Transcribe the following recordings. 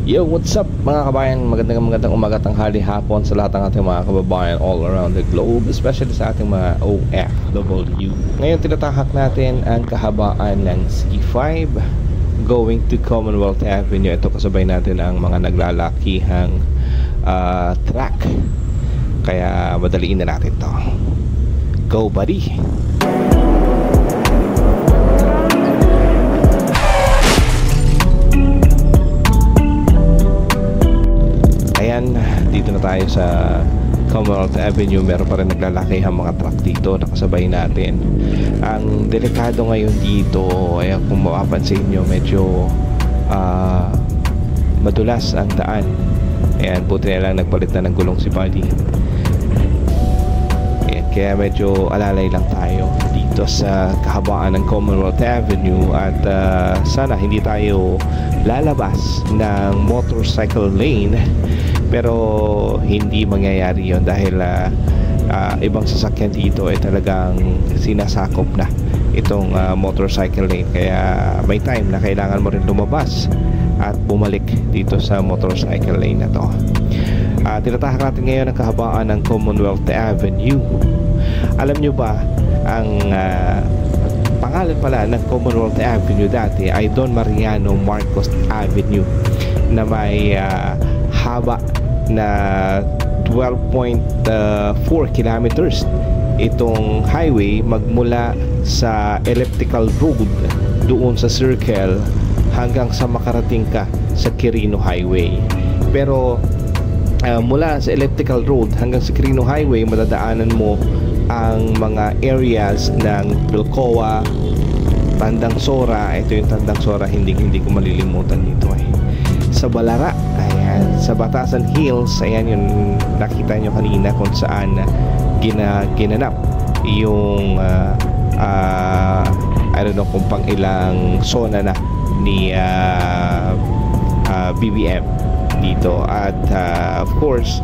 Yo, what's up mga kabayan? Magandang umaga, tanghali, hapon sa lahat ng ating mga kababayan all around the globe, especially sa ating mga OFW. Ngayon tinatahak natin ang kahabaan ng C5 going to Commonwealth Avenue. Ito kasabay natin ang mga naglalakihang track. Kaya madaliin na natin to. Go buddy! Ayan, dito na tayo sa Commonwealth Avenue. Meron pa rin naglalakihang mga truck dito nakasabay natin. Ang delikado ngayon dito ay kung mapapansin nyo, medyo madulas ang daan. Ayan, buti na lang nagpalit na ng gulong si Buddy. Ayan, kaya medyo alalay lang tayo dito sa kahabaan ng Commonwealth Avenue. At sana hindi tayo lalabas ng motorcycle lane, pero hindi mangyayari yon dahil ibang sasakyan dito ay talagang sinasakop na itong motorcycle lane. Kaya may time na kailangan mo rin lumabas at bumalik dito sa motorcycle lane na to. Tinatahak natin ngayon ang kahabaan ng Commonwealth Avenue. Alam nyo ba ang pangalan pala ng Commonwealth Avenue dati ay Don Mariano Marcos Avenue, na may haba na 12.4 kilometers itong highway magmula sa elliptical road doon sa circle hanggang sa makarating ka sa Quirino Highway. Pero mula sa elliptical road hanggang sa Quirino Highway, madadaanan mo ang mga areas ng Bilcoa, Tandang Sora. Ito yung Tandang Sora, hindi ko malilimutan dito sa Balara, ayan, sa Batasan Hills. Ayan yung nakita nyo kanina kung saan ginanap yung I don't know kung pang ilang zona na ni BBM dito. At of course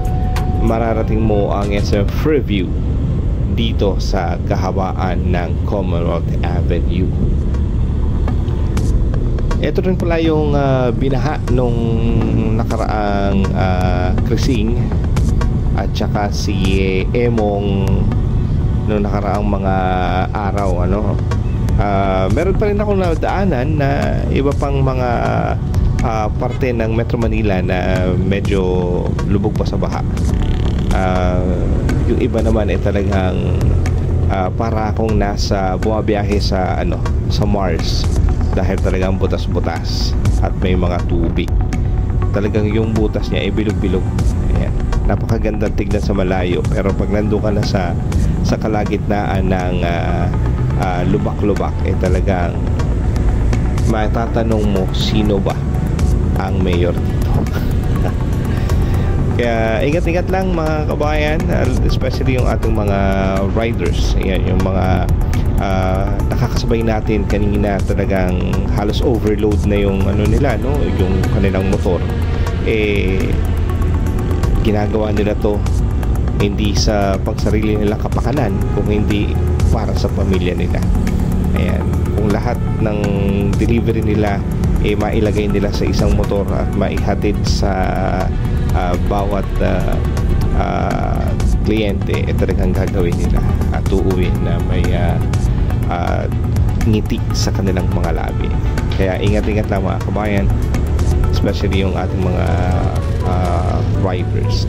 mararating mo ang SM Freeview dito sa kahabaan ng Commonwealth Avenue. Ito rin pala yung binaha nung nakaraang Krising at saka si Emong nung nakaraang mga araw, ano. Meron pa rin ako nadaanan na iba pang mga parte ng Metro Manila na medyo lubog pa sa baha. Yung iba naman ay talagang para akong bumabiyahe sa sa Mars, dahil talagang butas-butas at may mga tubig. Talagang yung butas niya ay bilog-bilog. Ayan, napakaganda tignan sa malayo, pero pag nandun ka na sa kalagitnaan ng lubak-lubak, talagang matatanong mo sino ba ang mayor dito. Kaya ingat-ingat lang mga kabayan, especially yung ating mga riders. Ayan, yung mga nakakasabay natin kanina, talagang halos overload na yung nila, no, yung kanilang motor. Ginagawa nila to hindi sa pangsarili nilang kapakanan, kung hindi para sa pamilya nila. Ayan, kung lahat ng delivery nila mailagay nila sa isang motor at maihatid sa bawat kliyente, talagang gagawin nila at uuwi na may ngiti sa kanilang mga labi. Kaya ingat-ingat lang mga kabayan, especially yung ating mga drivers.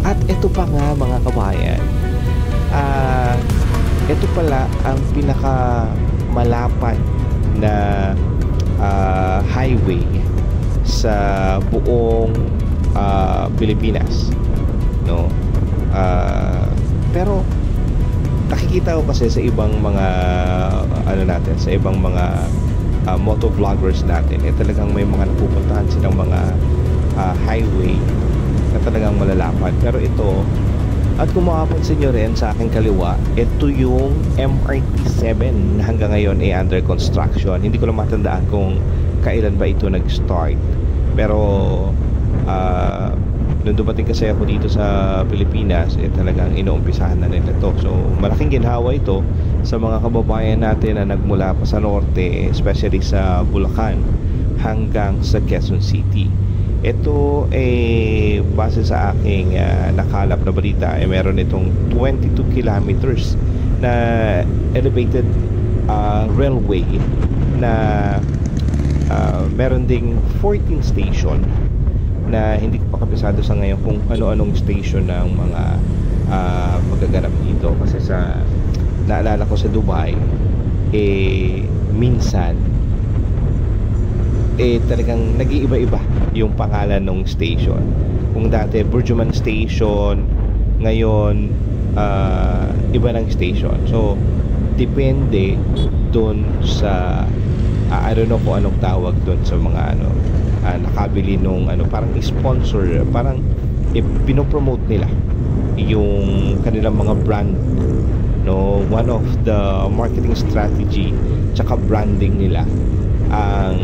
At ito pa nga mga kabayan, ito pala ang pinaka malapad na highway sa buong Pilipinas, no. Pero nakikita ko kasi sa ibang mga sa ibang mga motovloggers natin, talagang may mga napupuntahan silang mga highway na talagang malalapad. Pero ito, at kung makapansin nyo rin sa aking kaliwa, ito yung MRT7 na hanggang ngayon ay under construction. Hindi ko lang matandaan kung kailan ba ito nag-start, pero Nung dumating kasi ako dito sa Pilipinas, talagang inuumpisahan na nila to. So malaking ginhawa ito sa mga kababayan natin na nagmula pa sa norte, especially sa Bulacan hanggang sa Quezon City. Ito base sa aking nakalap na balita, meron itong 22 kilometers na elevated railway na meron ding 14 station na hindi ko pa kabisado sa ngayon kung ano-anong station ng mga magaganap dito. Kasi sa naalala ko sa Dubai, minsan talagang nag-iiba-iba yung pangalan ng station. Kung dati Burjuman Station, ngayon iba ng station. So depende dun sa I don't know kung anong tawag dun sa mga nakabili nung parang sponsor, parang pinopromote nila yung kanilang mga brand, no? One of the marketing strategy tsaka branding nila ang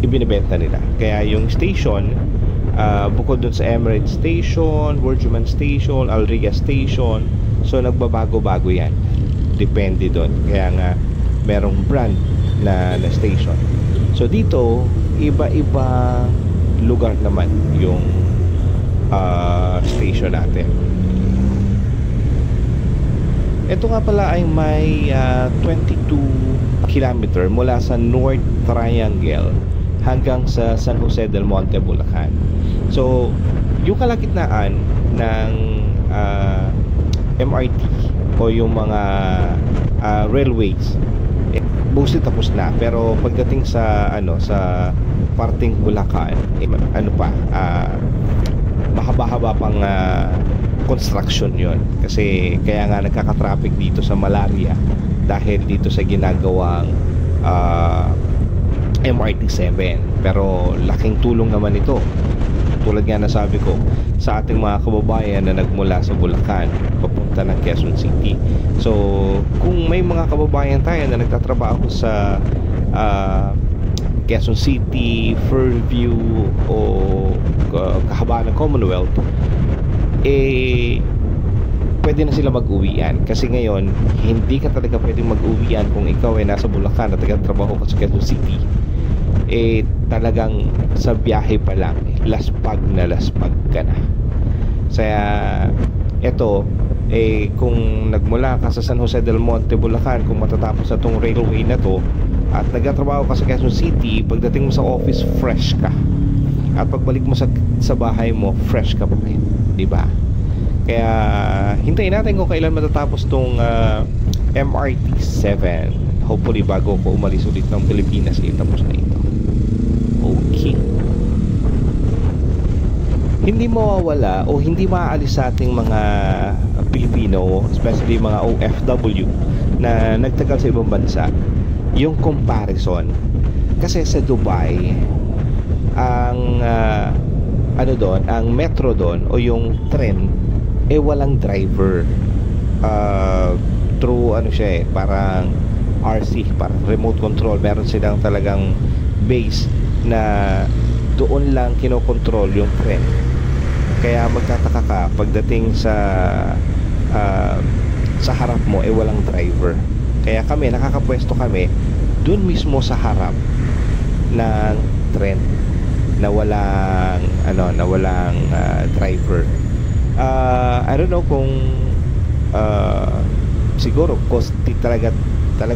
ibinebenta nila. Kaya yung station, bukod dun sa Emirates Station, Burjuman Station, Al Riyah Station, so nagbabago-bago yan, depende dun. Kaya nga merong brand na station. So dito, iba-iba lugar naman yung station natin. Ito nga pala ay may 22 kilometer mula sa North Triangle hanggang sa San Jose del Monte, Bulacan. So yung kalagitnaan ng MRT o yung mga railways, mostly tapos na, pero pagdating sa sa parting Bulacan, mahaba-haba pang construction yon. Kasi kaya nga nagkaka-traffic dito sa Malaria dahil dito sa ginagawang MRT7. Pero laking tulong naman ito, tulad nga na sabi ko, sa ating mga kababayan na nagmula sa Bulacan papunta ng Quezon City. So kung may mga kababayan tayo na nagtatrabaho sa Quezon City, Fairview o kahabaan ng Commonwealth, pwede na sila mag-uwian. Kasi ngayon hindi ka talaga pwedeng mag-uwian kung ikaw ay nasa Bulacan at nagtatrabaho ka sa Quezon City. Talagang sa biyahe pa lang, laspag ka na. Kaya eto, kung nagmula ka sa San Jose del Monte, Bulacan, kung matatapos na tong railway na to at nagtatrabaho ka sa Quezon City, pagdating mo sa office, fresh ka, at pagbalik mo sa bahay mo, fresh ka pa rin, diba? Kaya hintayin natin kung kailan matatapos tong MRT7. Hopefully bago ko umalis ulit ng Pilipinas, tapos na ito. Okay. Hindi mawawala o hindi maaalis sa ating mga Pilipino, especially mga OFW na nagtagal sa ibang bansa, yung comparison. Kasi sa Dubai, ang ang metro doon o yung tren, walang driver. Through siya, parang RC, parang remote control. Meron silang talagang base na doon lang kinokontrol yung tren. Kaya magtataka ka pagdating sa harap mo, walang driver. Kaya kami, nakakapwesto kami doon mismo sa harap ng tren na walang driver. I don't know kung siguro costly talaga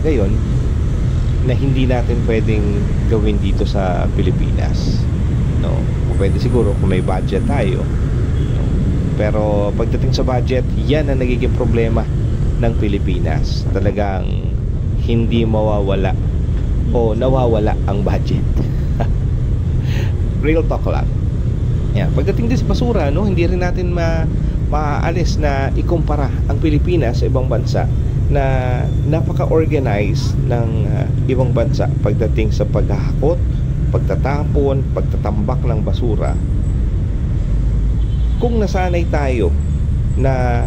yon na hindi natin pwedeng gawin dito sa Pilipinas, no? O pwede siguro kung may budget tayo, no? Pero pagdating sa budget, yan ang nagiging problema ng Pilipinas. Talagang hindi mawawala o nawawala ang budget. Real talk lang. Yan. Pagdating din sa basura, no, hindi rin natin maaalis na ikumpara ang Pilipinas sa ibang bansa na napaka-organized ng ibang bansa pagdating sa paghahakot, pagtatapon, pagtatambak ng basura. Kung nasanay tayo na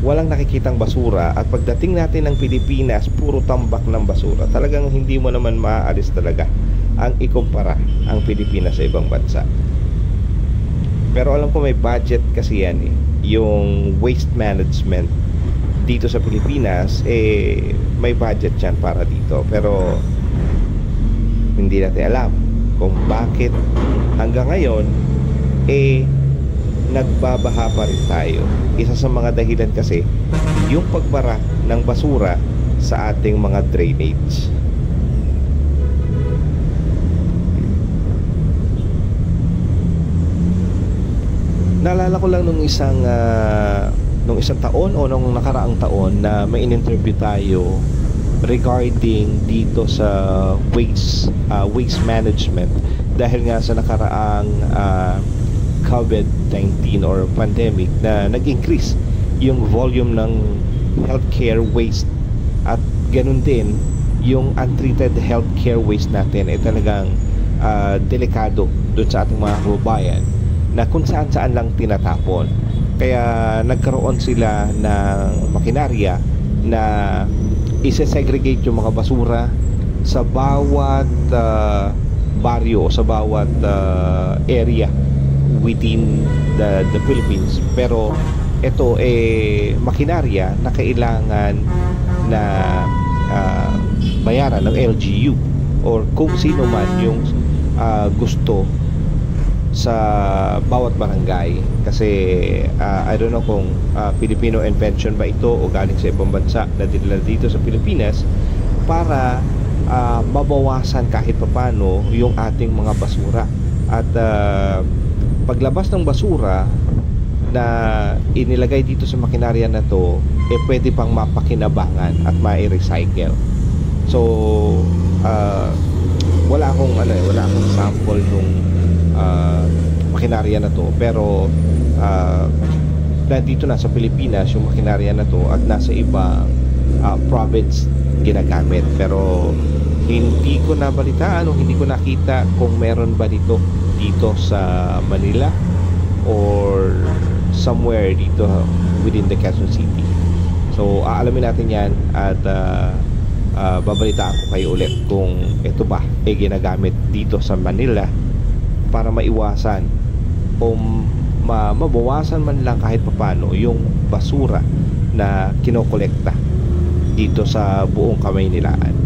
walang nakikitang basura at pagdating natin ng Pilipinas puro tambak ng basura, talagang hindi mo naman maaalis talaga ang ikumpara ang Pilipinas sa ibang bansa. Pero alam ko may budget kasi yan eh. Yung waste management dito sa Pilipinas, may budget yan para dito. Pero hindi natin alam kung bakit hanggang ngayon nagbabaha pa rin tayo. Isa sa mga dahilan kasi yung pagbara ng basura sa ating mga drainage. Naalala ko lang nung isang taon o nung nakaraang taon na may in-interview tayo regarding dito sa waste management dahil nga sa nakaraang COVID-19 or pandemic na nag-increase yung volume ng healthcare waste, at ganun din yung untreated healthcare waste natin talagang delikado doon sa ating mga kababayan na kung saan lang tinatapon. Kaya nagkaroon sila ng makinarya na isa-segregate yung mga basura sa bawat baryo o sa bawat area within the Philippines. Pero ito makinarya na kailangan na bayaran ng LGU or kung sino man yung gusto sa bawat barangay. Kasi I don't know kung Filipino invention ba ito o galing sa ibang bansa na dinala dito sa Pilipinas para mabawasan kahit papano yung ating mga basura. At paglabas ng basura na inilagay dito sa makinarya na to, pwede pang mapakinabangan at ma-recycle. So wala akong sample nung makinarya na to, pero nandito na sa Pilipinas yung makinarya na to at nasa ibang province ginagamit. Pero hindi ko nabalitaan o hindi ko nakita kung meron ba dito sa Manila or somewhere dito within the Quezon City. So aalamin natin yan at babalitaan ko kayo ulit kung ito ba ginagamit dito sa Manila para maiwasan o mabawasan man lang kahit papano yung basura na kinokolekta dito sa buong Kamaynilaan.